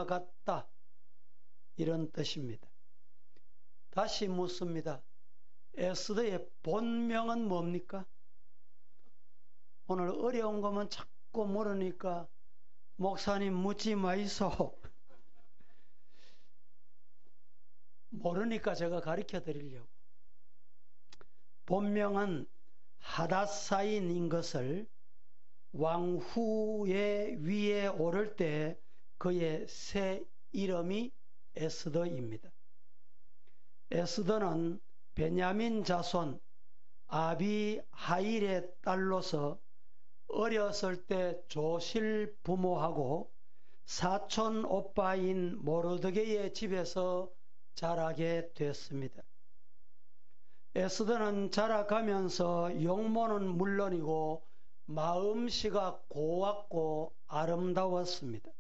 같다, 이런 뜻입니다. 다시 묻습니다. 에스더의 본명은 뭡니까? 오늘 어려운 거면 자꾸 물으니까 목사님 묻지 마이소. 모르니까 제가 가르쳐 드리려고. 본명은 하닷사인인 것을 왕후의 위에 오를 때 그의 새 이름이 에스더입니다. 에스더는 베냐민 자손 아비하일의 딸로서 어렸을 때 조실 부모하고 사촌 오빠인 모르드게의 집에서 자라게 됐습니다. 에스더는 자라가면서 용모는 물론이고 마음씨가 고왔고 아름다웠습니다.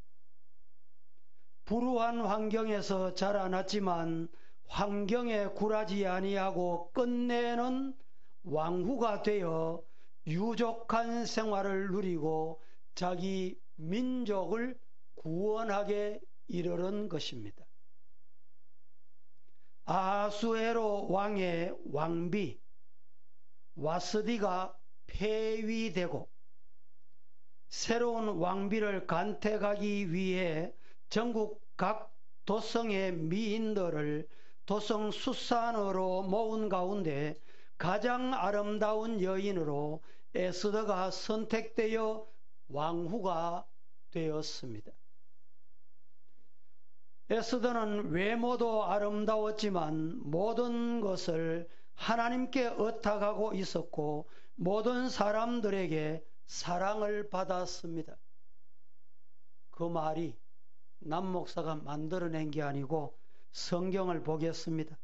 불우한 환경에서 자라났지만 환경에 굴하지 아니하고 끝내는 왕후가 되어 유족한 생활을 누리고 자기 민족을 구원하게 이르는 것입니다. 아하수에로 왕의 왕비 와스디가 폐위되고 새로운 왕비를 간택하기 위해 전국 각 도성의 미인들을 도성 수산으로 모은 가운데 가장 아름다운 여인으로 에스더가 선택되어 왕후가 되었습니다. 에스더는 외모도 아름다웠지만 모든 것을 하나님께 의탁하고 있었고 모든 사람들에게 사랑을 받았습니다. 그 말이 남 목사가 만들어낸 게 아니고 성경을 보겠습니다.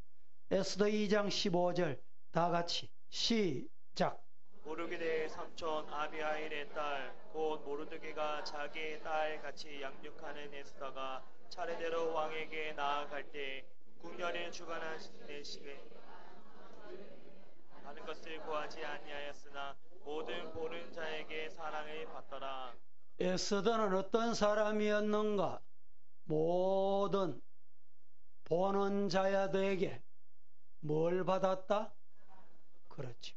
에스더 2장 15절 다 같이 시작. 모르드게의 삼촌 아비하일의 딸 곧 모르드게가 자기의 딸 같이 양육하는 에스더가 차례대로 왕에게 나아갈 때 궁년에 주관하시되 많은 것을 구하지 아니하였으나 모든 보는 자에게 사랑을 받더라. 에스더는 어떤 사람이었는가? 모든 보는 자야들에게 뭘 받았다? 그렇죠.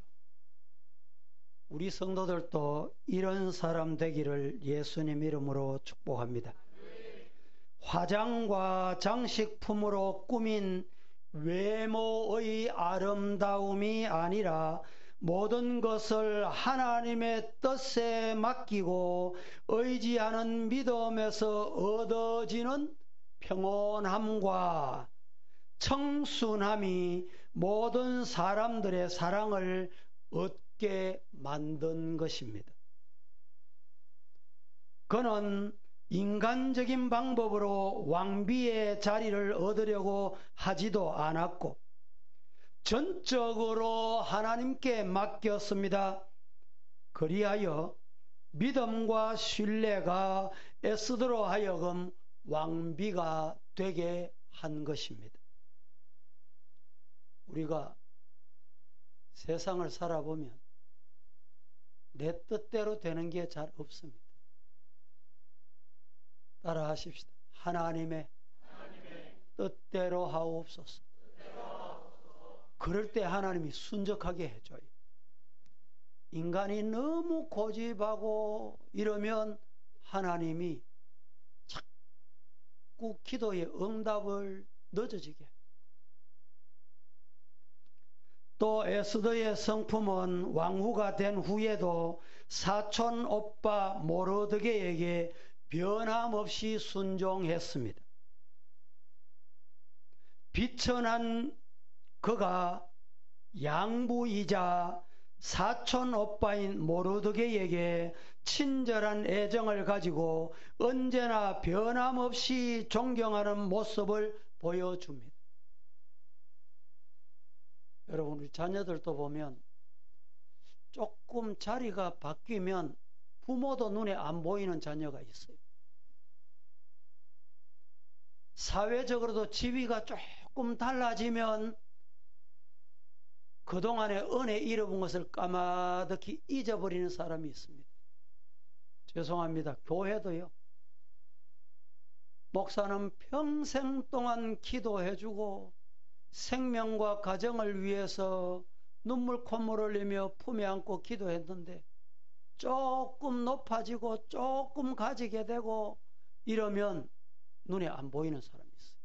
우리 성도들도 이런 사람 되기를 예수님 이름으로 축복합니다. 화장과 장식품으로 꾸민 외모의 아름다움이 아니라 모든 것을 하나님의 뜻에 맡기고 의지하는 믿음에서 얻어지는 평온함과 청순함이 모든 사람들의 사랑을 얻게 만든 것입니다. 그는 인간적인 방법으로 왕비의 자리를 얻으려고 하지도 않았고 전적으로 하나님께 맡겼습니다. 그리하여 믿음과 신뢰가 에스더로 하여금 왕비가 되게 한 것입니다. 우리가 세상을 살아보면 내 뜻대로 되는 게 잘 없습니다. 따라 하십시다. 하나님의 뜻대로 하옵소서. 그럴 때 하나님이 순적하게 해줘요. 인간이 너무 고집하고 이러면 하나님이 자꾸 기도의 응답을 늦어지게 해요. 또 에스더의 성품은 왕후가 된 후에도 사촌 오빠 모르드게에게 변함없이 순종했습니다. 비천한 그가 양부이자 사촌 오빠인 모르드게에게 친절한 애정을 가지고 언제나 변함없이 존경하는 모습을 보여줍니다. 여러분, 우리 자녀들도 보면 조금 자리가 바뀌면 부모도 눈에 안 보이는 자녀가 있어요. 사회적으로도 지위가 조금 달라지면 그동안에 은혜 잃어본 것을 까마득히 잊어버리는 사람이 있습니다. 죄송합니다. 교회도요. 목사는 평생 동안 기도해주고 생명과 가정을 위해서 눈물 콧물 흘리며 품에 안고 기도했는데 조금 높아지고 조금 가지게 되고 이러면 눈에 안 보이는 사람이 있어요.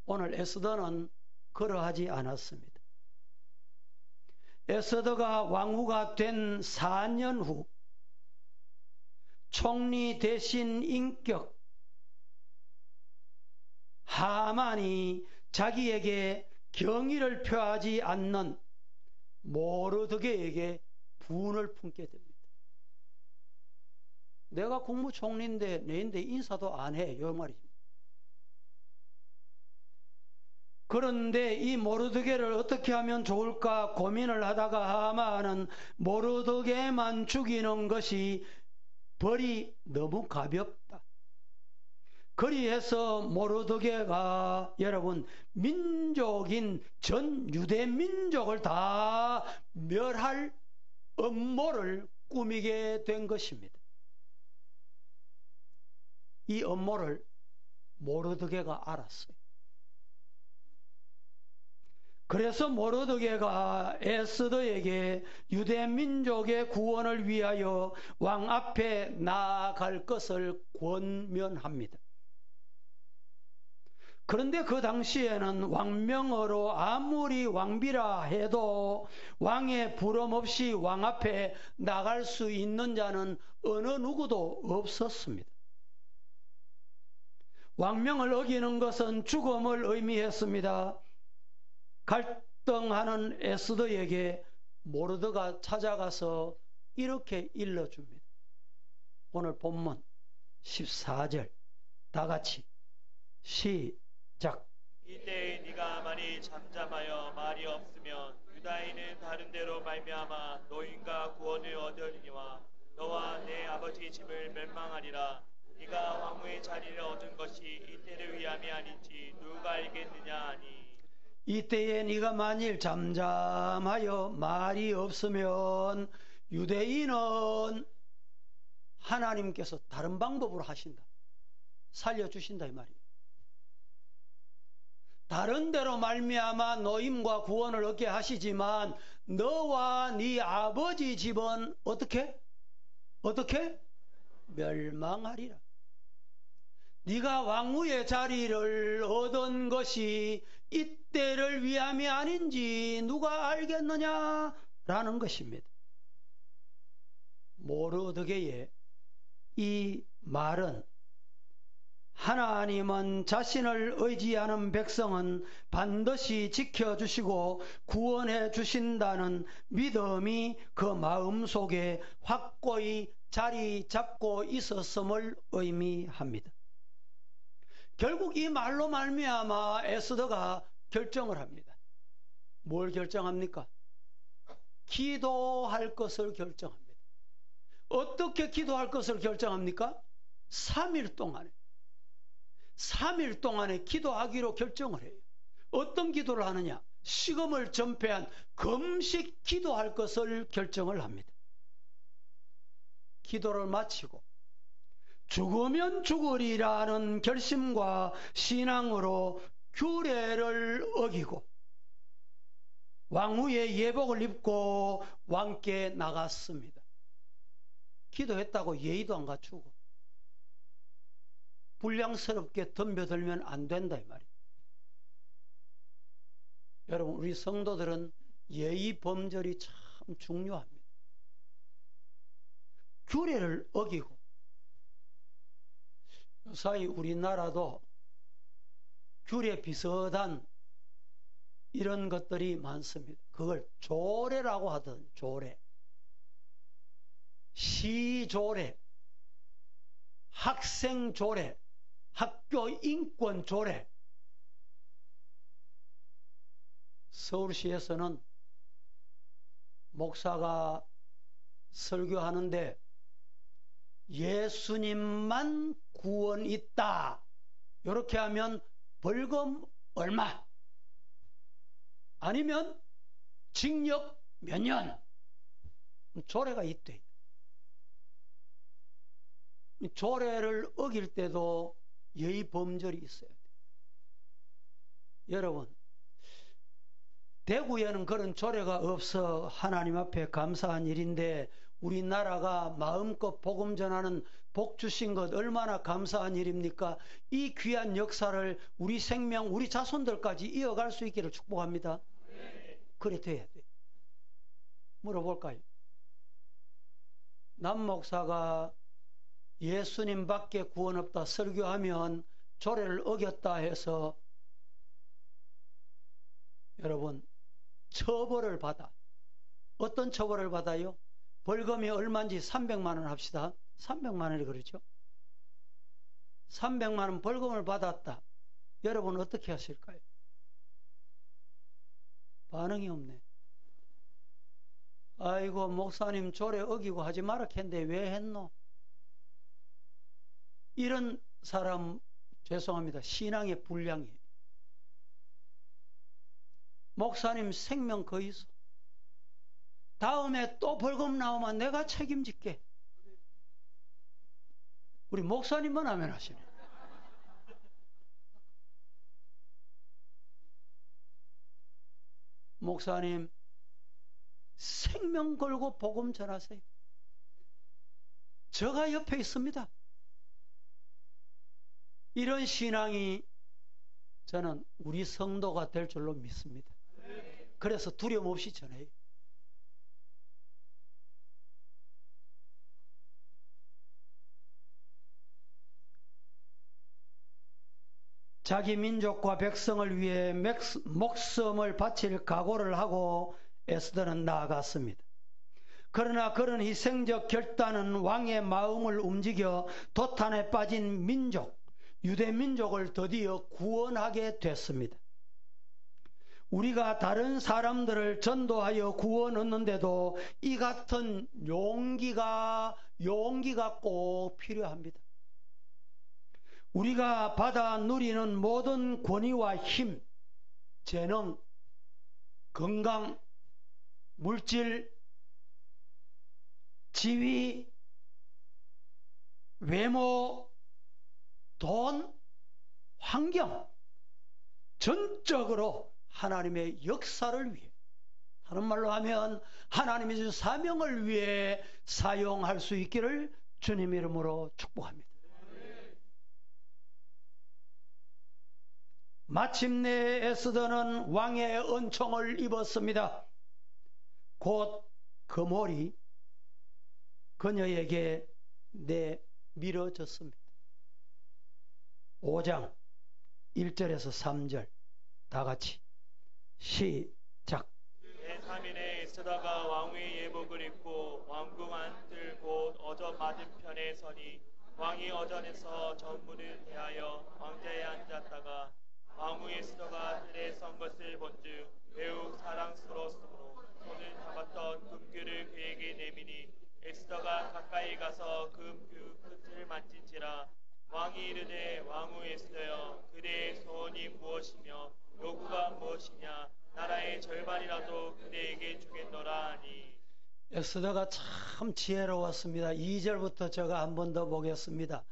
오늘 에스더는 그러하지 않았습니다. 에스더가 왕후가 된 4년 후 총리 대신 인격 하만이 자기에게 경의를 표하지 않는 모르드게에게 분을 품게 됩니다. 내가 국무총리인데 내인데 인사도 안 해. 이 말이죠. 그런데 이 모르드게를 어떻게 하면 좋을까 고민을 하다가 하만은 모르드게만 죽이는 것이 벌이 너무 가볍다. 그리해서 모르드게가 여러분 민족인 전 유대 민족을 다 멸할 음모를 꾸미게 된 것입니다. 이 음모를 모르드게가 알았어요. 그래서 모르드게가 에스더에게 유대 민족의 구원을 위하여 왕 앞에 나아갈 것을 권면합니다. 그런데 그 당시에는 왕명어로 아무리 왕비라 해도 왕의 부름 없이 왕 앞에 나갈 수 있는 자는 어느 누구도 없었습니다. 왕명을 어기는 것은 죽음을 의미했습니다. 갈등하는 에스더에게 모르드가 찾아가서 이렇게 일러줍니다. 오늘 본문 14절 다 같이 시작. 이때에 네가 만일 잠잠하여 말이 없으면 유다인은 다른 데로 말미암아 노인과 구원을 얻으리니와 너와 내 아버지 집을 멸망하리라. 네가 왕후의 자리를 얻은 것이 이때를 위함이 아닌지 누가 알겠느냐 하니 이때에 네가 만일 잠잠하여 말이 없으면 유대인은 하나님께서 다른 방법으로 하신다. 살려주신다 이 말이에요. 다른 데로 말미암아 노임과 구원을 얻게 하시지만 너와 네 아버지 집은 어떻게 멸망하리라. 네가 왕후의 자리를 얻은 것이 이때를 위함이 아닌지 누가 알겠느냐라는 것입니다. 모르드게의 이 말은 하나님은 자신을 의지하는 백성은 반드시 지켜주시고 구원해 주신다는 믿음이 그 마음속에 확고히 자리 잡고 있었음을 의미합니다. 결국 이 말로 말미암아 에스더가 결정을 합니다. 뭘 결정합니까? 기도할 것을 결정합니다. 어떻게 기도할 것을 결정합니까? 3일 동안에 기도하기로 결정을 해요. 어떤 기도를 하느냐? 식음을 전폐한 금식 기도할 것을 결정을 합니다. 기도를 마치고 죽으면 죽으리라는 결심과 신앙으로 규례를 어기고 왕후의 예복을 입고 왕께 나갔습니다. 기도했다고 예의도 안 갖추고 불량스럽게 덤벼들면 안 된다 이 말이에요. 여러분 우리 성도들은 예의 범절이 참 중요합니다. 규례를 어기고 요사이 우리나라도 규례 비슷한 이런 것들이 많습니다. 그걸 조례라고 하던 조례, 시조례, 학생조례, 학교 인권조례. 서울시에서는 목사가 설교하는데 예수님만 구원 있다 이렇게 하면 벌금 얼마 아니면 징역 몇 년 조례가 있대. 조례를 어길 때도 예의 범절이 있어야 돼요. 여러분, 대구에는 그런 조례가 없어 하나님 앞에 감사한 일인데 우리나라가 마음껏 복음 전하는 복 주신 것 얼마나 감사한 일입니까? 이 귀한 역사를 우리 생명, 우리 자손들까지 이어갈 수 있기를 축복합니다. 그래 돼야 돼. 물어볼까요? 남 목사가 예수님밖에 구원 없다 설교하면 조례를 어겼다 해서 여러분 처벌을 받아. 어떤 처벌을 받아요? 벌금이 얼마인지 300만 원 합시다. 300만 원이 그렇죠? 300만 원 벌금을 받았다. 여러분 어떻게 하실까요? 반응이 없네. 아이고 목사님 조례 어기고 하지 마라 했는데 왜 했노? 이런 사람 죄송합니다. 신앙의 불량이에요. 목사님 생명 거의 있어. 다음에 또 벌금 나오면 내가 책임질게. 우리 목사님만 하면 하시네. 목사님 생명 걸고 복음 전하세요. 저가 옆에 있습니다. 이런 신앙이 저는 우리 성도가 될 줄로 믿습니다. 그래서 두려움 없이 전해요. 자기 민족과 백성을 위해 목숨을 바칠 각오를 하고 에스더는 나아갔습니다. 그러나 그런 희생적 결단은 왕의 마음을 움직여 도탄에 빠진 민족, 유대 민족을 드디어 구원하게 됐습니다. 우리가 다른 사람들을 전도하여 구원 얻는데도 이 같은 용기가 꼭 필요합니다. 우리가 받아 누리는 모든 권위와 힘, 재능, 건강, 물질, 지위, 외모, 돈, 환경, 전적으로 하나님의 역사를 위해, 다른 말로 하면 하나님의 주 사명을 위해 사용할 수 있기를 주님 이름으로 축복합니다. 마침내 에스더는 왕의 은총을 입었습니다. 곧 그물이 그녀에게 내밀어졌습니다. 5장 1절에서 3절 다 같이 시작. 제3일에 에스더가 왕의 예복을 입고 왕궁 안뜰 곧 어전 맞은편에 서니 왕이 어전에서 전문을 대하여 왕자에 앉았다가 왕후 에스더가 들에 선 것을 본즉 매우 사랑스러웠으므로 손을 잡았던 금규를 그에게 내미니 에스더가 가까이 가서 금규 끝을 만진지라 왕이 이르되 왕후 에스더여 그대의 소원이 무엇이며 요구가 무엇이냐 나라의 절반이라도 그대에게 주겠노라 하니. 에스더가 참 지혜로웠습니다. 2절부터 제가 한 번 더 보겠습니다.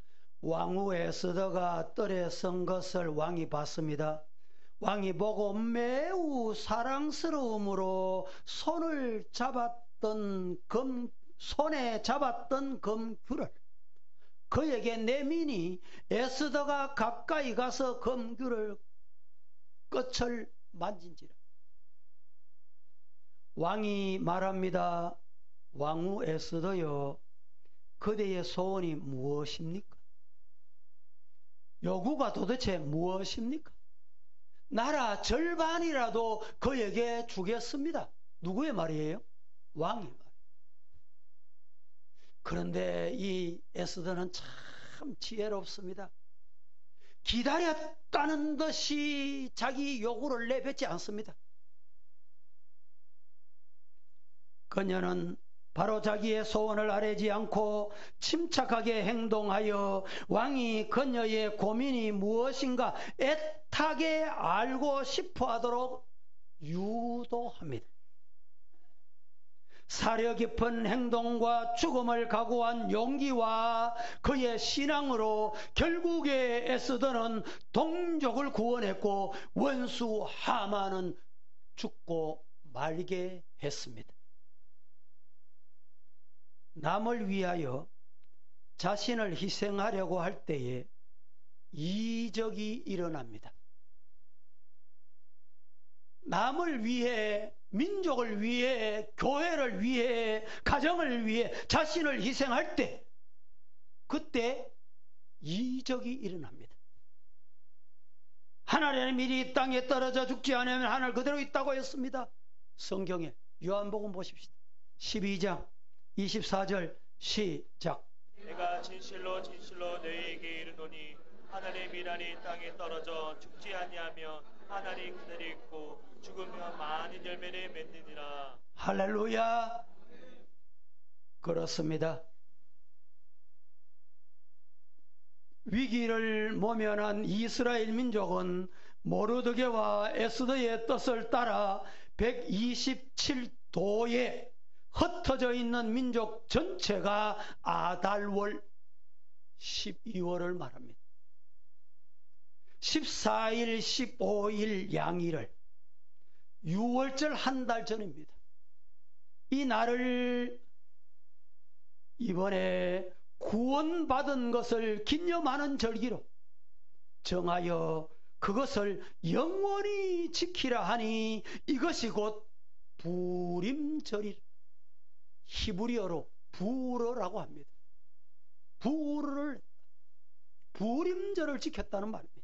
왕후 에스더가 뜰에 선 것을 왕이 봤습니다. 왕이 보고 매우 사랑스러움으로 손에 잡았던 금규를 그에게 내미니 에스더가 가까이 가서 금규를 끝을 만진지라. 왕이 말합니다. 왕후 에스더여 그대의 소원이 무엇입니까? 요구가 도대체 무엇입니까? 나라 절반이라도 그에게 주겠습니다. 누구의 말이에요? 왕의 말. 그런데 이 에스더는 참 지혜롭습니다. 기다렸다는 듯이 자기 요구를 내뱉지 않습니다. 그녀는 바로 자기의 소원을 아뢰지 않고 침착하게 행동하여 왕이 그녀의 고민이 무엇인가 애타게 알고 싶어 하도록 유도합니다. 사려 깊은 행동과 죽음을 각오한 용기와 그의 신앙으로 결국에 에스더는 동족을 구원했고 원수 하만은 죽고 말게 했습니다. 남을 위하여 자신을 희생하려고 할 때에 이적이 일어납니다. 남을 위해, 민족을 위해, 교회를 위해, 가정을 위해 자신을 희생할 때 그때 이적이 일어납니다. 하나님의 일이 이 땅에 떨어져 죽지 않으면 하늘 그대로 있다고 했습니다. 성경에 요한복음 보십시다. 12장 24절 시작. 내가 진실로 진실로 너희에게 이르노니 하늘의 미란이 땅에 떨어져 죽지 아니하며 하늘이 그대로 있고 죽으면 많은 열매를 맺느니라. 할렐루야. 그렇습니다. 위기를 모면한 이스라엘 민족은 모르드게와 에스더의 뜻을 따라 127도에 흩어져 있는 민족 전체가 아달월 12월을 말합니다. 14일, 15일 양일을 6월절 한 달 전입니다. 이 날을 이번에 구원받은 것을 기념하는 절기로 정하여 그것을 영원히 지키라 하니 이것이 곧 부림절이 히브리어로 부르라고 합니다. 부림절을 지켰다는 말입니다.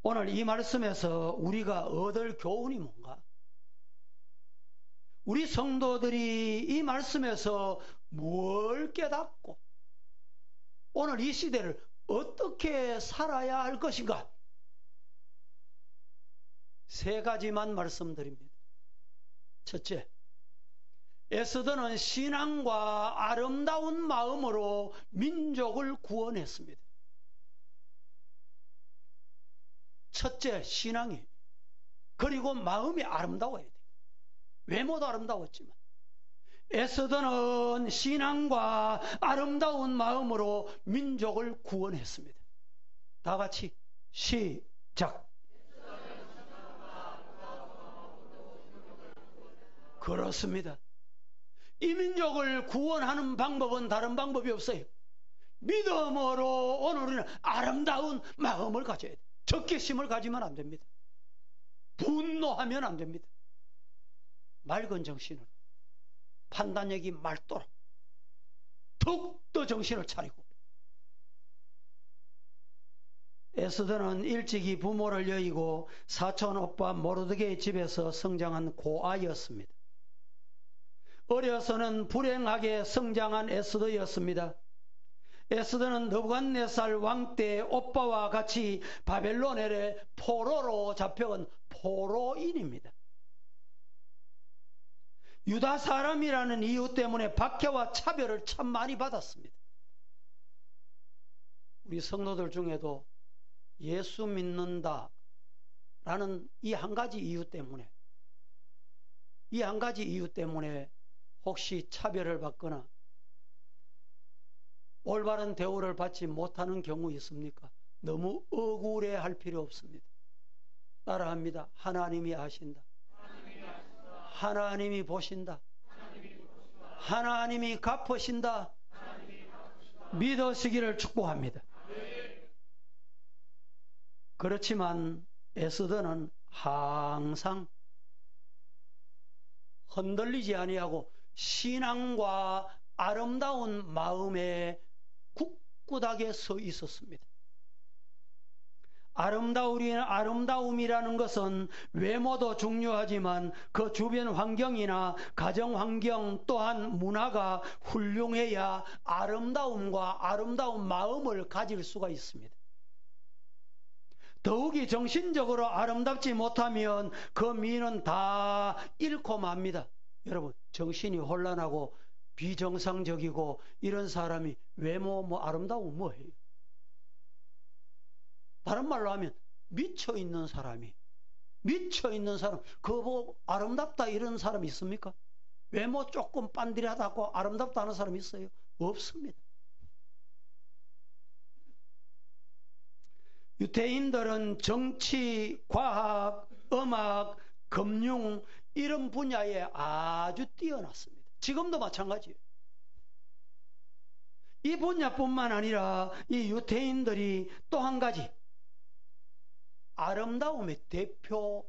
오늘 이 말씀에서 우리가 얻을 교훈이 뭔가? 우리 성도들이 이 말씀에서 뭘 깨닫고 오늘 이 시대를 어떻게 살아야 할 것인가? 세 가지만 말씀드립니다. 첫째, 에스더는 신앙과 아름다운 마음으로 민족을 구원했습니다. 첫째, 신앙이. 그리고 마음이 아름다워야 돼요. 외모도 아름다웠지만 에스더는 신앙과 아름다운 마음으로 민족을 구원했습니다. 다 같이 시작. 그렇습니다. 이 민족을 구원하는 방법은 다른 방법이 없어요. 믿음으로 오늘 우리는 아름다운 마음을 가져야 돼요. 적개심을 가지면 안 됩니다. 분노하면 안 됩니다. 맑은 정신으로, 판단력이 맑도록 더욱더 정신을 차리고. 에스더는 일찍이 부모를 여의고 사촌 오빠 모르드게의 집에서 성장한 고아였습니다. 어려서는 불행하게 성장한 에스더였습니다. 에스더는 느부갓네살 왕 때 오빠와 같이 바벨론의 포로로 잡혀온 포로인입니다. 유다 사람이라는 이유 때문에 박해와 차별을 참 많이 받았습니다. 우리 성도들 중에도 예수 믿는다 라는 이 한 가지 이유 때문에 혹시 차별을 받거나 올바른 대우를 받지 못하는 경우 있습니까? 너무 억울해 할 필요 없습니다. 따라합니다. 하나님이 아신다. 하나님이 보신다. 하나님이 갚으신다. 믿으시기를 축복합니다. 그렇지만 에스더는 항상 흔들리지 아니하고 신앙과 아름다운 마음에 굳굳하게 서 있었습니다. 아름다움이라는 것은 외모도 중요하지만 그 주변 환경이나 가정 환경 또한 문화가 훌륭해야 아름다움과 아름다운 마음을 가질 수가 있습니다. 더욱이 정신적으로 아름답지 못하면 그 미는 다 잃고 맙니다. 여러분, 정신이 혼란하고 비정상적이고 이런 사람이 외모 아름다운 뭐예요? 다른 말로 하면 미쳐있는 사람 그거 보고 아름답다 이런 사람 있습니까? 외모 조금 빤디하다고 아름답다는 사람이 있어요? 없습니다. 유태인들은 정치, 과학, 음악, 금융 이런 분야에 아주 뛰어났습니다. 지금도 마찬가지예요. 이 분야뿐만 아니라 이 유태인들이 또 한 가지 아름다움의 대표적인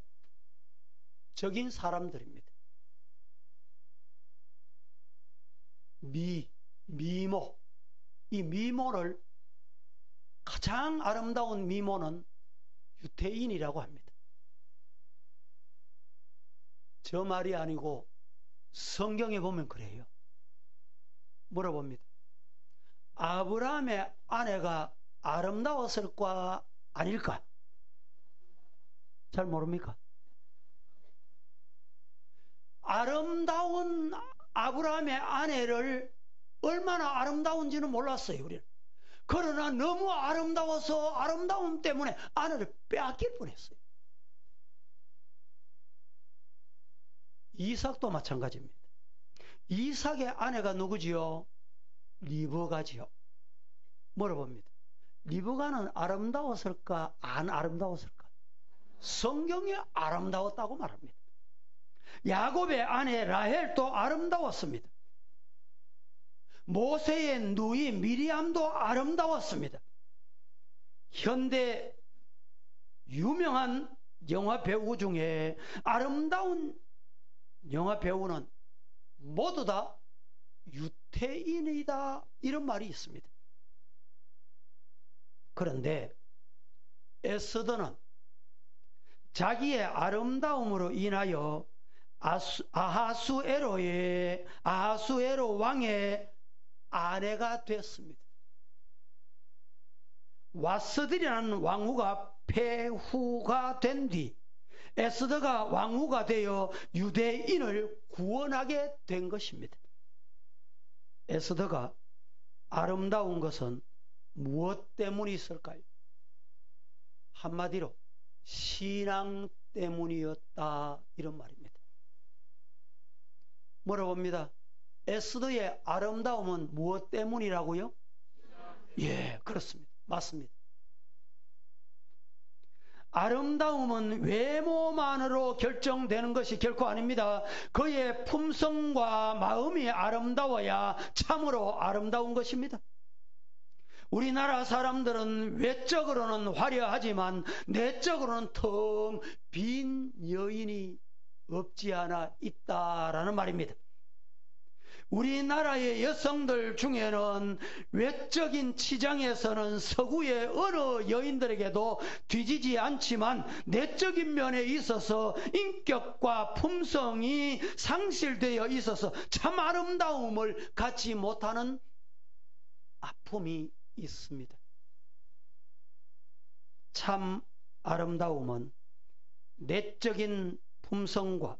사람들입니다. 미모. 이 미모를 가장 아름다운 미모는 유태인이라고 합니다. 저 말이 아니고 성경에 보면 그래요. 물어봅니다. 아브라함의 아내가 아름다웠을까 아닐까? 잘 모릅니까? 아름다운 아브라함의 아내를 얼마나 아름다운지는 몰랐어요, 우리는. 그러나 너무 아름다워서 아름다움 때문에 아내를 빼앗길 뻔했어요. 이삭도 마찬가지입니다. 이삭의 아내가 누구지요? 리브가지요. 물어봅니다. 리브가는 아름다웠을까? 안 아름다웠을까? 성경에 아름다웠다고 말합니다. 야곱의 아내 라헬도 아름다웠습니다. 모세의 누이 미리암도 아름다웠습니다. 현대 유명한 영화 배우 중에 아름다운 영화 배우는 모두 다 유태인이다 이런 말이 있습니다. 그런데 에스더는 자기의 아름다움으로 인하여 아하수에로 왕의 아내가 됐습니다. 와스들이라는 왕후가 폐후가 된 뒤 에스더가 왕후가 되어 유대인을 구원하게 된 것입니다. 에스더가 아름다운 것은 무엇 때문이 있을까요? 한마디로 신앙 때문이었다 이런 말입니다. 물어봅니다. 에스더의 아름다움은 무엇 때문이라고요? 예, 그렇습니다. 맞습니다. 아름다움은 외모만으로 결정되는 것이 결코 아닙니다. 그의 품성과 마음이 아름다워야 참으로 아름다운 것입니다. 우리나라 사람들은 외적으로는 화려하지만 내적으로는 텅 빈 여인이 없지 않아 있다라는 말입니다. 우리나라의 여성들 중에는 외적인 치장에서는 서구의 어느 여인들에게도 뒤지지 않지만 내적인 면에 있어서 인격과 품성이 상실되어 있어서 참 아름다움을 갖지 못하는 아픔이 있습니다. 참 아름다움은 내적인 품성과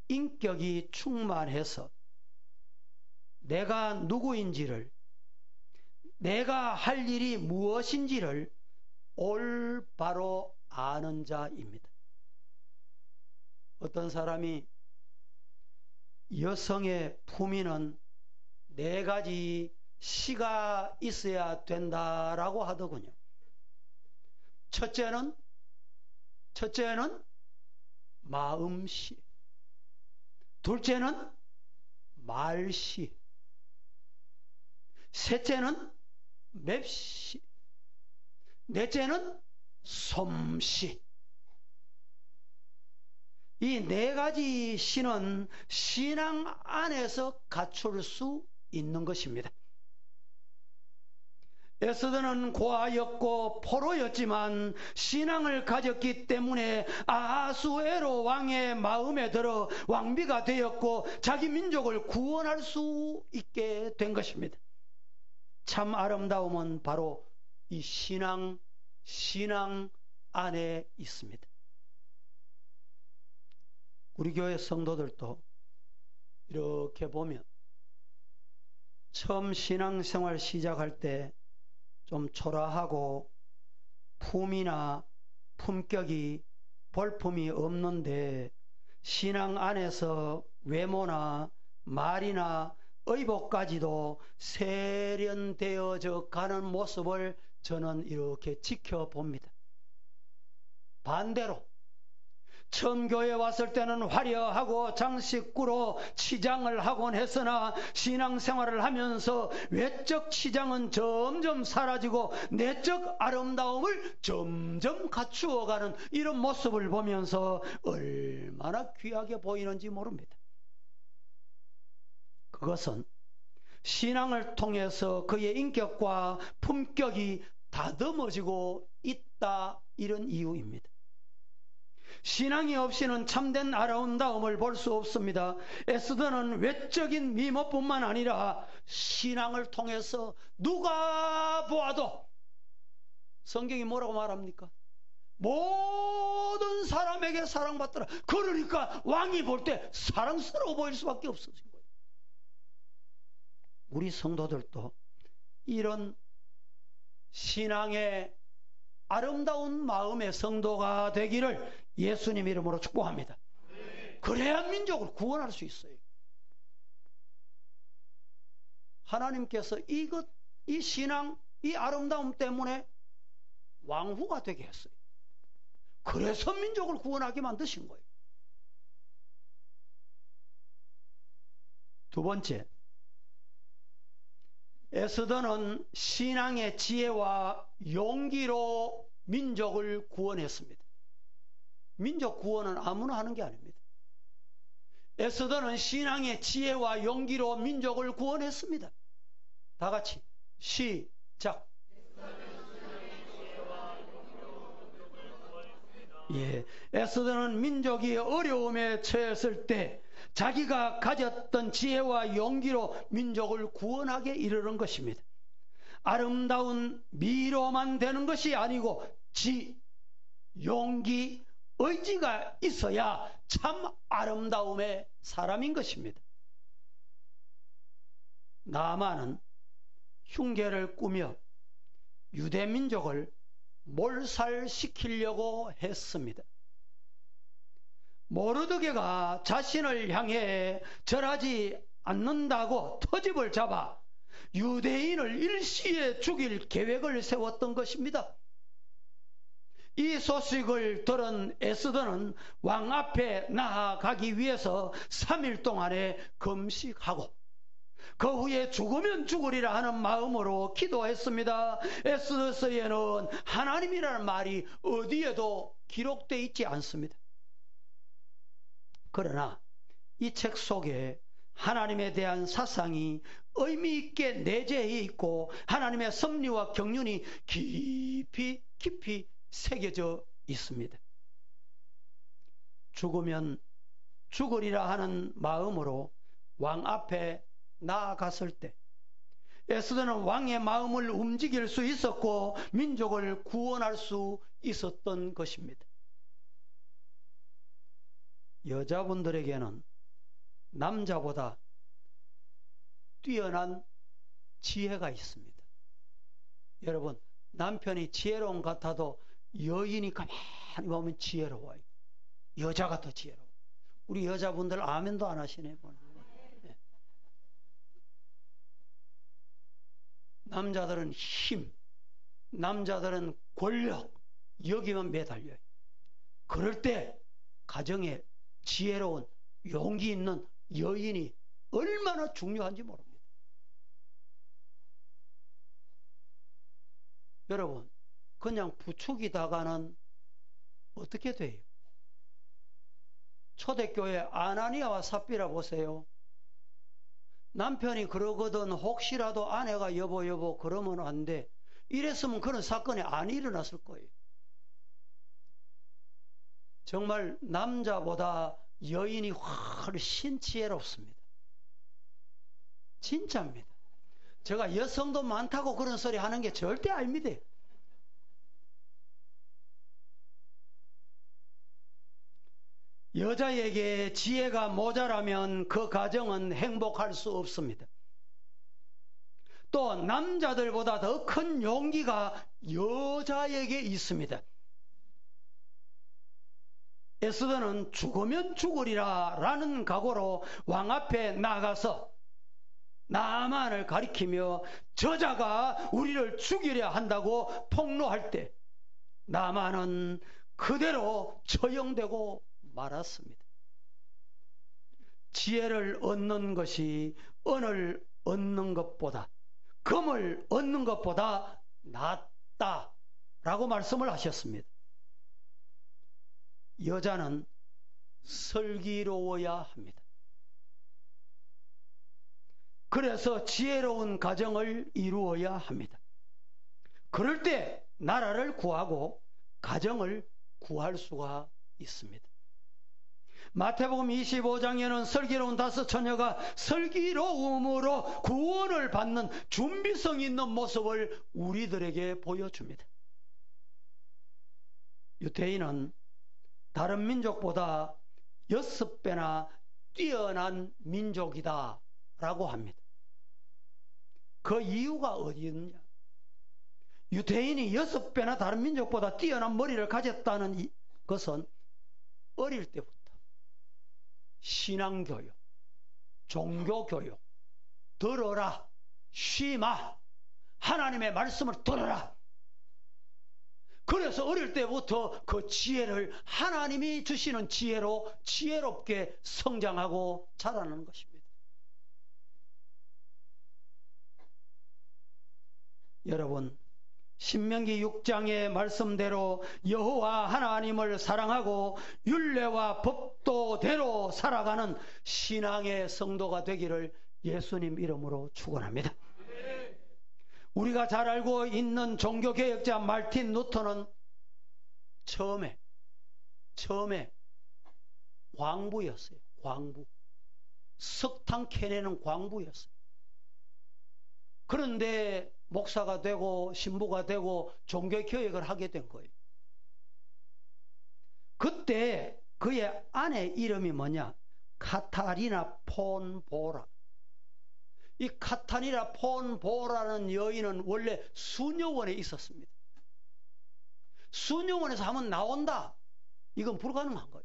인격이 충만해서 내가 누구인지를, 내가 할 일이 무엇인지를 올바로 아는 자입니다. 어떤 사람이 여성의 품위는 4가지 시가 있어야 된다라고 하더군요. 첫째는 마음씨, 둘째는 말씨, 셋째는 맵씨, 넷째는 솜씨. 이 4가지 시는 신앙 안에서 갖출 수 있는 것입니다. 에스더는 고아였고 포로였지만 신앙을 가졌기 때문에 아하수에로 왕의 마음에 들어 왕비가 되었고 자기 민족을 구원할 수 있게 된 것입니다. 참 아름다움은 바로 이 신앙 안에 있습니다. 우리 교회 성도들도 이렇게 보면 처음 신앙생활 시작할 때 좀 초라하고 품이나 품격이 볼품이 없는데 신앙 안에서 외모나 말이나 의복까지도 세련되어져 가는 모습을 저는 이렇게 지켜봅니다. 반대로 처음 교회에 왔을 때는 화려하고 장식구로 치장을 하곤 했으나 신앙생활을 하면서 외적 치장은 점점 사라지고 내적 아름다움을 점점 갖추어가는 이런 모습을 보면서 얼마나 귀하게 보이는지 모릅니다. 그것은 신앙을 통해서 그의 인격과 품격이 다듬어지고 있다, 이런 이유입니다. 신앙이 없이는 참된 아름다움을 볼 수 없습니다. 에스더는 외적인 미모뿐만 아니라 신앙을 통해서 누가 보아도, 성경이 뭐라고 말합니까? 모든 사람에게 사랑받더라. 그러니까 왕이 볼 때 사랑스러워 보일 수밖에 없어진 거예요. 우리 성도들도 이런 신앙의 아름다운 마음의 성도가 되기를 예수님 이름으로 축복합니다. 그래야 민족을 구원할 수 있어요. 하나님께서 이 신앙, 이 아름다움 때문에 왕후가 되게 했어요. 그래서 민족을 구원하게 만드신 거예요. 두 번째, 에스더는 신앙의 지혜와 용기로 민족을 구원했습니다. 민족 구원은 아무나 하는 게 아닙니다. 에스더는 신앙의 지혜와 용기로 민족을 구원했습니다. 다 같이 시작. 에스더는 민족이 어려움에 처했을 때 자기가 가졌던 지혜와 용기로 민족을 구원하게 이르는 것입니다. 아름다운 미로만 되는 것이 아니고 용기, 의지가 있어야 참 아름다움의 사람인 것입니다. 나아만은 흉계를 꾸며 유대 민족을 몰살시키려고 했습니다. 모르드게가 자신을 향해 절하지 않는다고 터집을 잡아 유대인을 일시에 죽일 계획을 세웠던 것입니다. 이 소식을 들은 에스더는 왕 앞에 나아가기 위해서 3일 동안에 금식하고 그 후에 죽으면 죽으리라 하는 마음으로 기도했습니다. 에스더서에는 하나님이라는 말이 어디에도 기록되어 있지 않습니다. 그러나 이 책 속에 하나님에 대한 사상이 의미 있게 내재해 있고 하나님의 섭리와 경륜이 깊이 새겨져 있습니다. 죽으면 죽으리라 하는 마음으로 왕 앞에 나아갔을 때 에스더는 왕의 마음을 움직일 수 있었고 민족을 구원할 수 있었던 것입니다. 여자분들에게는 남자보다 뛰어난 지혜가 있습니다. 여러분, 남편이 지혜로운 것 같아도 여인이 가만히 보면 지혜로워요. 여자가 더 지혜로워. 우리 여자분들 아멘도 안 하시네. 네. 남자들은 힘, 남자들은 권력, 여기만 매달려요. 그럴 때 가정에 지혜로운 용기 있는 여인이 얼마나 중요한지 모릅니다. 여러분, 그냥 부추기다가는 어떻게 돼요? 초대교회 아나니아와 삽비라 보세요. 남편이 그러거든 혹시라도 아내가 여보 그러면 안 돼. 이랬으면 그런 사건이 안 일어났을 거예요. 정말 남자보다 여인이 훨씬 지혜롭습니다. 진짜입니다. 제가 여성도 많다고 그런 소리 하는 게 절대 아닙니다. 여자에게 지혜가 모자라면 그 가정은 행복할 수 없습니다. 또 남자들보다 더 큰 용기가 여자에게 있습니다. 에스더는 죽으면 죽으리라 라는 각오로 왕 앞에 나가서 나만을 가리키며 저자가 우리를 죽이려 한다고 폭로할 때 나만은 그대로 처형되고 말았습니다. 지혜를 얻는 것이 은을 얻는 것보다, 금을 얻는 것보다 낫다라고 말씀을 하셨습니다. 여자는 슬기로워야 합니다. 그래서 지혜로운 가정을 이루어야 합니다. 그럴 때 나라를 구하고 가정을 구할 수가 있습니다. 마태복음 25장에는 슬기로운 5 처녀가 슬기로움으로 구원을 받는 준비성 있는 모습을 우리들에게 보여줍니다. 유대인은 다른 민족보다 6배나 뛰어난 민족이다 라고 합니다. 그 이유가 어디 있느냐? 유대인이 6배나 다른 민족보다 뛰어난 머리를 가졌다는 것은 어릴 때부터 신앙교육, 종교교육, 들어라, 쉬마, 하나님의 말씀을 들어라. 그래서 어릴 때부터 그 지혜를 하나님이 주시는 지혜로 지혜롭게 성장하고 자라는 것입니다. 여러분, 신명기 6장의 말씀대로 여호와 하나님을 사랑하고 율례와 법도대로 살아가는 신앙의 성도가 되기를 예수님 이름으로 축원합니다. 우리가 잘 알고 있는 종교개혁자 말틴 루터는 처음에 광부였어요. 광부. 석탄 캐내는 광부였어요. 그런데 목사가 되고 신부가 되고 종교개혁을 하게 된 거예요. 그때 그의 아내 이름이 뭐냐? 카타리나 폰 보라. 이 카타리나 폰 보라는 여인은 원래 수녀원에 있었습니다. 수녀원에서 하면 나온다. 이건 불가능한 거예요.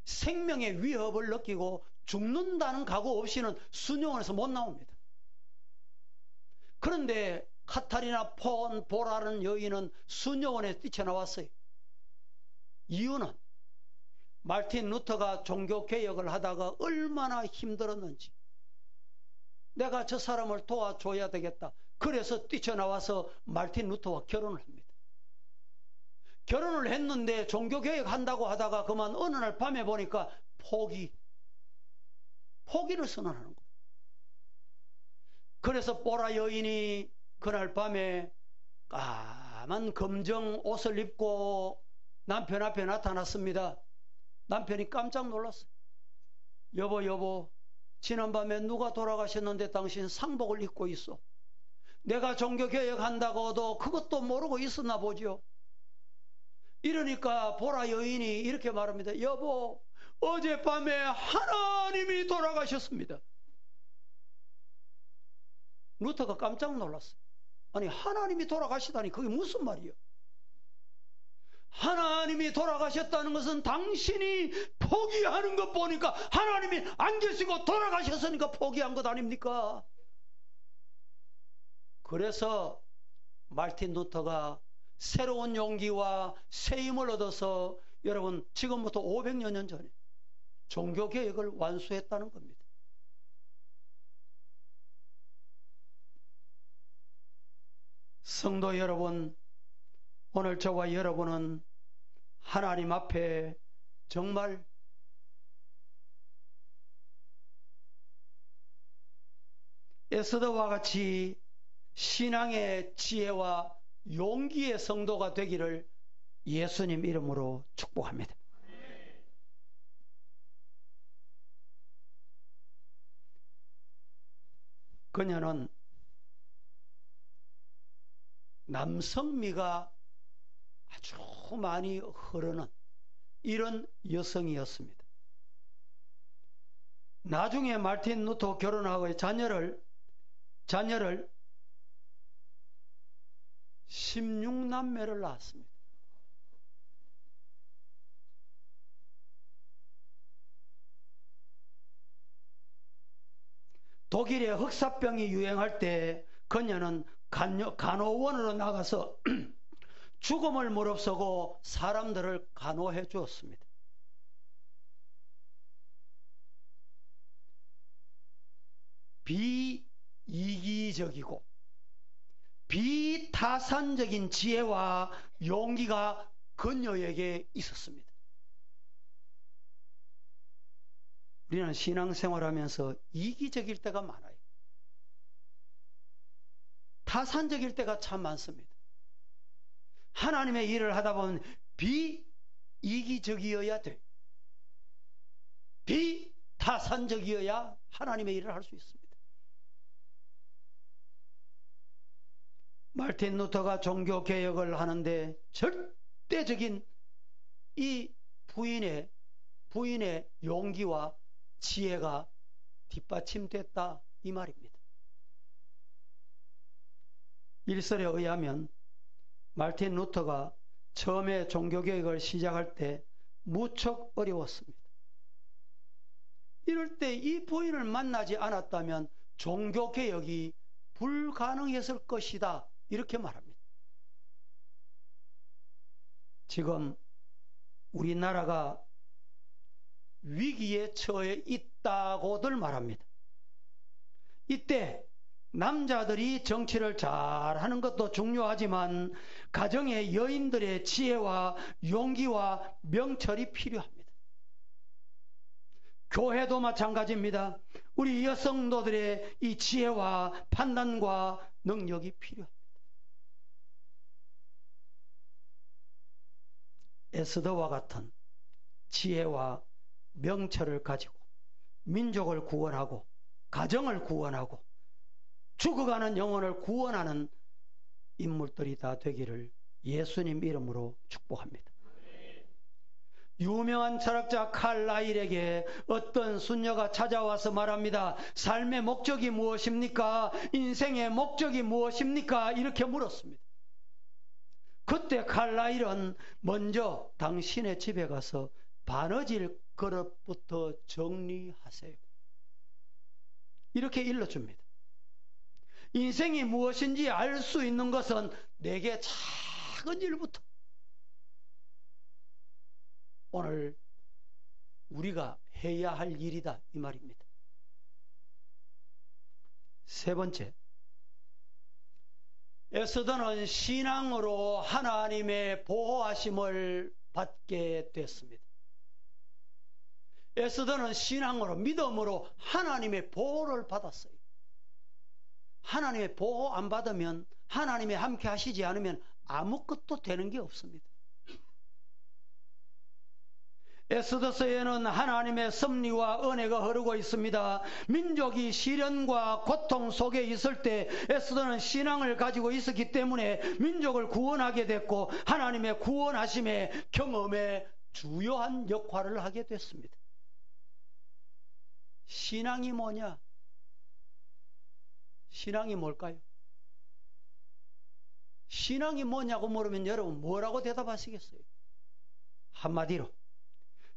생명의 위협을 느끼고 죽는다는 각오 없이는 수녀원에서 못 나옵니다. 그런데 카타리나 폰 보라는 여인은 수녀원에 뛰쳐나왔어요. 이유는 말틴 루터가 종교개혁을 하다가 얼마나 힘들었는지, 내가 저 사람을 도와줘야 되겠다. 그래서 뛰쳐나와서 말틴 루터와 결혼을 합니다. 결혼을 했는데 종교개혁 한다고 하다가 그만 어느 날 밤에 보니까 포기를 선언하는 거예요. 그래서 보라 여인이 그날 밤에 까만 검정 옷을 입고 남편 앞에 나타났습니다. 남편이 깜짝 놀랐어요. 여보, 지난밤에 누가 돌아가셨는데 당신 상복을 입고 있어. 내가 종교개혁한다고도 그것도 모르고 있었나 보죠. 이러니까 보라 여인이 이렇게 말합니다. 여보, 어젯밤에 하나님이 돌아가셨습니다. 루터가 깜짝 놀랐어요. 아니, 하나님이 돌아가시다니 그게 무슨 말이에요? 하나님이 돌아가셨다는 것은 당신이 포기하는 것 보니까 하나님이 안 계시고 돌아가셨으니까 포기한 것 아닙니까? 그래서 말틴 루터가 새로운 용기와 새 힘을 얻어서 여러분 지금부터 500여 년 전에 종교개혁을 완수했다는 겁니다. 성도 여러분, 오늘 저와 여러분은 하나님 앞에 정말 에스더와 같이 신앙의 지혜와 용기의 성도가 되기를 예수님 이름으로 축복합니다. 그녀는 남성미가 아주 많이 흐르는 이런 여성이었습니다. 나중에 말틴 루터 결혼하고 자녀를 16남매를 낳았습니다. 독일에 흑사병이 유행할 때 그녀는 간호원으로 나가서 죽음을 무릅쓰고 사람들을 간호해 주었습니다. 비이기적이고 비타산적인 지혜와 용기가 그녀에게 있었습니다. 우리는 신앙생활하면서 이기적일 때가 많아요. 타산적일 때가 참 많습니다. 하나님의 일을 하다 보면 비이기적이어야 돼요. 비타산적이어야 하나님의 일을 할 수 있습니다. 마르틴 루터가 종교개혁을 하는데 절대적인 이 부인의 용기와 지혜가 뒷받침됐다 이 말입니다. 일설에 의하면 마르틴 루터가 처음에 종교개혁을 시작할 때 무척 어려웠습니다. 이럴 때 이 부인을 만나지 않았다면 종교개혁이 불가능했을 것이다 이렇게 말합니다. 지금 우리나라가 위기에 처해 있다고들 말합니다. 이때 남자들이 정치를 잘하는 것도 중요하지만 가정의 여인들의 지혜와 용기와 명철이 필요합니다. 교회도 마찬가지입니다. 우리 여성도들의 이 지혜와 판단과 능력이 필요합니다. 에스더와 같은 지혜와 명철을 가지고 민족을 구원하고 가정을 구원하고 죽어가는 영혼을 구원하는 인물들이 다 되기를 예수님 이름으로 축복합니다. 유명한 철학자 칼라일에게 어떤 순녀가 찾아와서 말합니다. 삶의 목적이 무엇입니까? 인생의 목적이 무엇입니까? 이렇게 물었습니다. 그때 칼라일은 먼저 당신의 집에 가서 바느질 그릇부터 정리하세요. 이렇게 일러줍니다. 인생이 무엇인지 알 수 있는 것은 내게 작은 일부터 오늘 우리가 해야 할 일이다 이 말입니다. 세 번째, 에스더는 신앙으로 하나님의 보호하심을 받게 됐습니다. 에스더는 신앙으로 믿음으로 하나님의 보호를 받았어요. 하나님의 보호 안 받으면 하나님이 함께 하시지 않으면 아무것도 되는 게 없습니다. 에스더서에는 하나님의 섭리와 은혜가 흐르고 있습니다. 민족이 시련과 고통 속에 있을 때 에스더는 신앙을 가지고 있었기 때문에 민족을 구원하게 됐고 하나님의 구원하심의 경험에 주요한 역할을 하게 됐습니다. 신앙이 뭐냐? 신앙이 뭘까요? 신앙이 뭐냐고 물으면 여러분 뭐라고 대답하시겠어요? 한마디로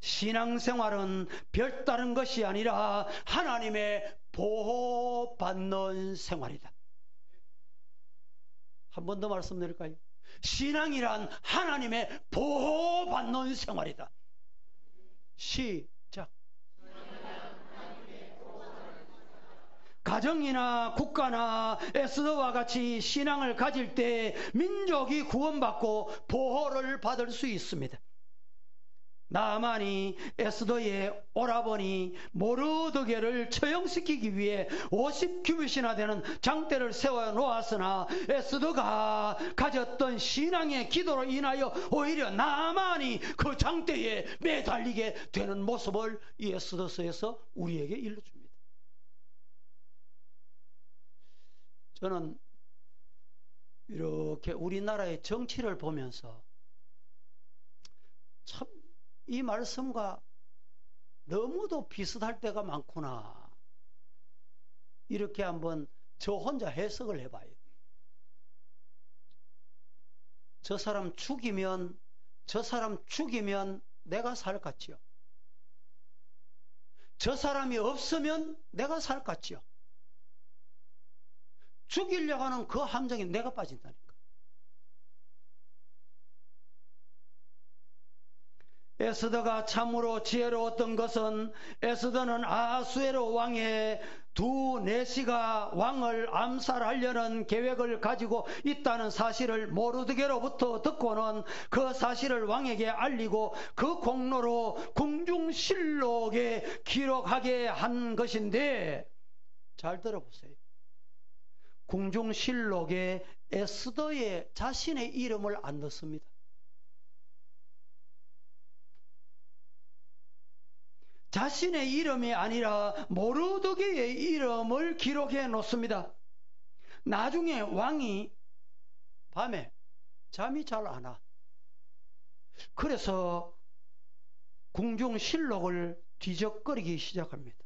신앙생활은 별다른 것이 아니라 하나님의 보호받는 생활이다. 한 번 더 말씀드릴까요? 신앙이란 하나님의 보호받는 생활이다. 시작. 가정이나 국가나 에스더와 같이 신앙을 가질 때 민족이 구원받고 보호를 받을 수 있습니다. 나아만이 에스더의 오라버니 모르드게를 처형시키기 위해 50규빗이나 되는 장대를 세워 놓았으나 에스더가 가졌던 신앙의 기도로 인하여 오히려 나아만이 그 장대에 매달리게 되는 모습을 이 에스더서에서 우리에게 일러줍니다. 저는 이렇게 우리나라의 정치를 보면서 참 이 말씀과 너무도 비슷할 때가 많구나. 이렇게 한번 저 혼자 해석을 해봐요. 저 사람 죽이면 내가 살 같지요. 저 사람이 없으면 내가 살 같지요. 죽이려고 하는 그 함정에 내가 빠진다니까. 에스더가 참으로 지혜로웠던 것은 에스더는 아하수에로 왕의 두 내시가 왕을 암살하려는 계획을 가지고 있다는 사실을 모르드게로부터 듣고는 그 사실을 왕에게 알리고 그 공로로 궁중실록에 기록하게 한 것인데, 잘 들어보세요. 궁중실록에 에스더의 자신의 이름을 안 넣습니다. 자신의 이름이 아니라 모르드게의 이름을 기록해 놓습니다. 나중에 왕이 밤에 잠이 잘 안 와. 그래서 궁중실록을 뒤적거리기 시작합니다.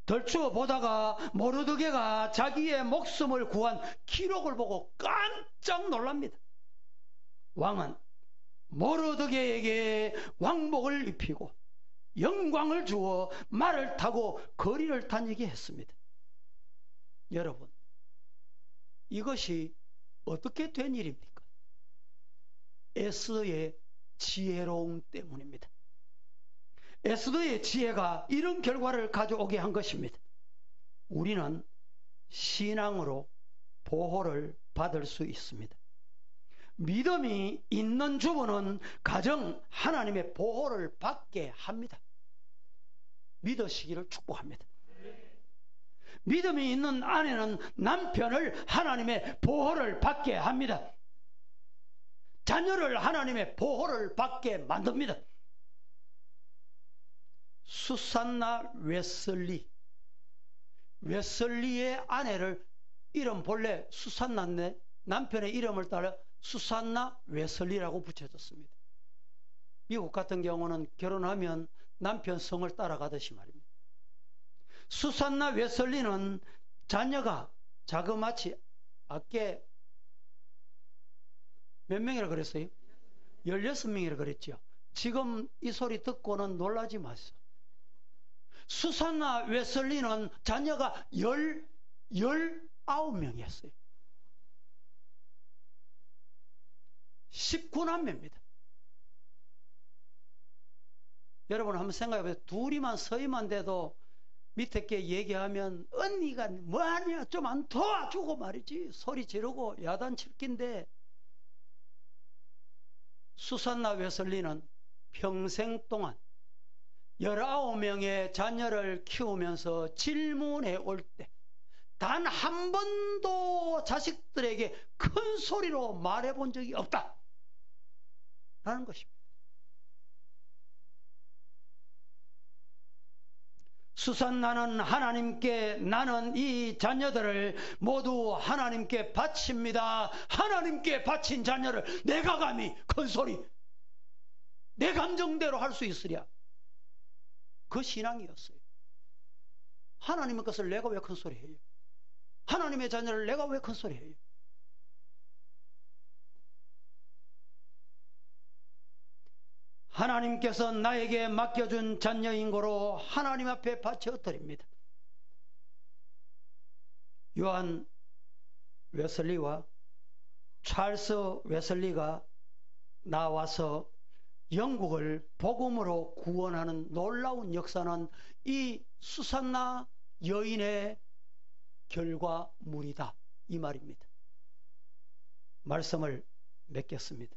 덜추어 보다가 모르드게가 자기의 목숨을 구한 기록을 보고 깜짝 놀랍니다. 왕은 모르드게에게 왕복을 입히고 영광을 주어 말을 타고 거리를 다니게 했습니다. 여러분, 이것이 어떻게 된 일입니까? 에스더의 지혜로움 때문입니다. 에스더의 지혜가 이런 결과를 가져오게 한 것입니다. 우리는 신앙으로 보호를 받을 수 있습니다. 믿음이 있는 주부는 가정 하나님의 보호를 받게 합니다. 믿으시기를 축복합니다. 믿음이 있는 아내는 남편을 하나님의 보호를 받게 합니다. 자녀를 하나님의 보호를 받게 만듭니다. 수산나 웨슬리의 아내를 이름 본래 수산나인데 남편의 이름을 따라 수산나 웨슬리라고 붙여졌습니다. 미국 같은 경우는 결혼하면 남편 성을 따라가듯이 말입니다. 수산나 웨슬리는 자녀가 자그마치 아까 몇 명이라 그랬어요? 16명이라 그랬죠. 지금 이 소리 듣고는 놀라지 마세요. 수산나 웨슬리는 자녀가 19명이었어요. 19남매입니다. 여러분 한번 생각해보세요. 둘이만 서희만 돼도 밑에 게 얘기하면 언니가 뭐하냐 좀 안 도와주고 말이지 소리 지르고 야단칠 낀데, 수산나 웨슬리는 평생 동안 19명의 자녀를 키우면서 질문해 올 때 단 한 번도 자식들에게 큰 소리로 말해 본 적이 없다 라는 것입니다. 수산나는 하나님께 나는 이 자녀들을 모두 하나님께 바칩니다. 하나님께 바친 자녀를 내가 감히 큰 소리 내 감정대로 할 수 있으랴. 그 신앙이었어요. 하나님의 것을 내가 왜 큰 소리 해요? 하나님의 자녀를 내가 왜 큰 소리 해요? 하나님께서 나에게 맡겨준 자녀인 거로 하나님 앞에 바쳐드립니다. 요한 웨슬리와 찰스 웨슬리가 나와서 영국을 복음으로 구원하는 놀라운 역사는 이 수산나 여인의 결과물이다 이 말입니다. 말씀을 맺겠습니다.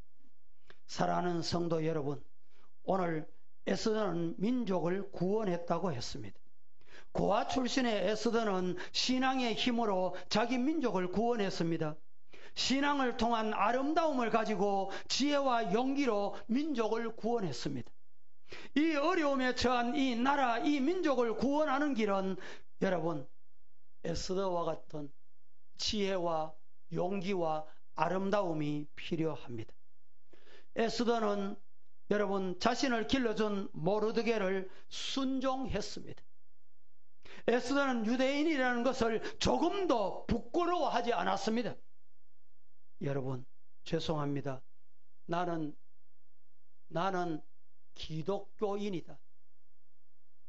사랑하는 성도 여러분, 오늘 에스더는 민족을 구원했다고 했습니다. 고아 출신의 에스더는 신앙의 힘으로 자기 민족을 구원했습니다. 신앙을 통한 아름다움을 가지고 지혜와 용기로 민족을 구원했습니다. 이 어려움에 처한 이 나라, 이 민족을 구원하는 길은 여러분 에스더와 같은 지혜와 용기와 아름다움이 필요합니다. 에스더는 여러분 자신을 길러준 모르드게를 순종했습니다. 에스더는 유대인이라는 것을 조금도 부끄러워하지 않았습니다. 여러분 죄송합니다. 나는 기독교인이다.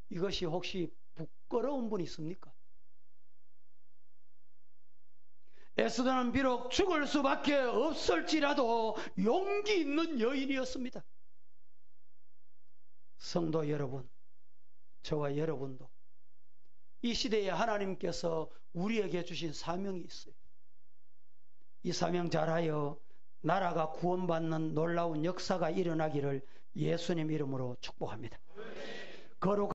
이것이 혹시 부끄러운 분 있습니까? 에스더는 비록 죽을 수밖에 없을지라도 용기 있는 여인이었습니다. 성도 여러분, 저와 여러분도 이 시대에 하나님께서 우리에게 주신 사명이 있어요. 이 사명 잘하여 나라가 구원받는 놀라운 역사가 일어나기를 예수님 이름으로 축복합니다. 거룩